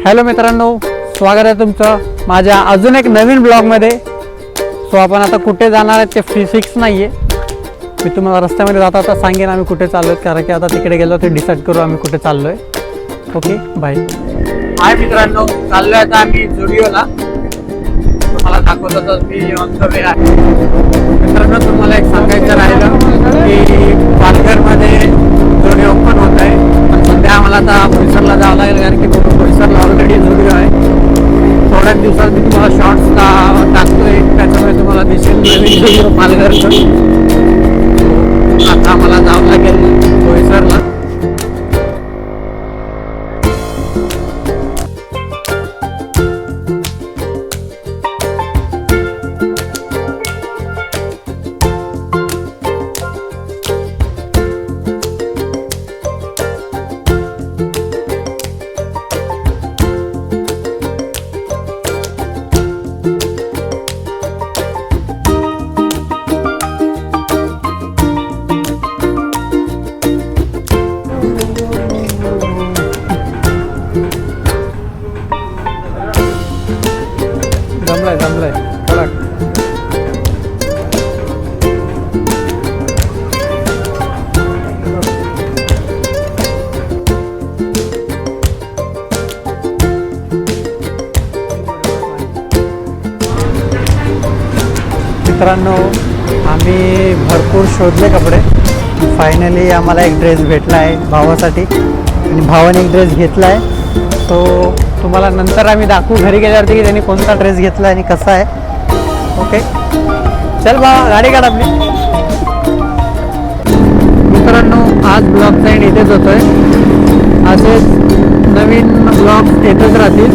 Hello मित्रांनो, स्वागत आहे तुमचं माझ्या अजून एक नवीन ब्लॉगमध्ये। सो आपण आता कुठे जाणार आहे ते फिक्स नाही आहे। मी तुम्हाला रस्त्यामध्ये जाता आता सांगेन आम्ही कुठे चाललो आहे, कारण की आता तिकडे गेलो ते डिसाईड करू आम्ही कुठे चाललो आहे। Okay bye. हाय मित्रांनो, चाललो आहे आता आम्ही जुडिओला। तुम्हाला दाखवतो तर मी ऑन द वे आहे। मित्रांनो तुम्हाला एक सांगायचं राहिलं की पालघरमध्ये जुडिओ ओपन होत आहे, पण सध्या आम्हाला आता बोईसरला जावं लागेल, कारण की बोईसरला ऑलरेडी जुडिओ आहे। थोड्याच दिवसात मी तुम्हाला शॉर्ट्स टाकतोय, त्याच्यामुळे तुम्हाला दिसेल नवीन जुडिओ पालघरचं। आता आम्हाला जावं लागेल बोईसरला। जमलंय कडक। मित्रांनो आम्ही भरपूर शोधले कपडे, फायनली आम्हाला एक ड्रेस भेटला आहे भावासाठी, आणि भावाने एक ड्रेस घेतला आहे। तो तुम्हाला नंतर आम्ही दाखवू घरी गेल्यावरती की त्यांनी कोणता ड्रेस घेतला आणि कसा आहे। ओके चल भावा, गाडी काढ आपली। मित्रांनो आज ब्लॉगचा एंड इथेच होतोय, असेच नवीन ब्लॉग येतच राहतील।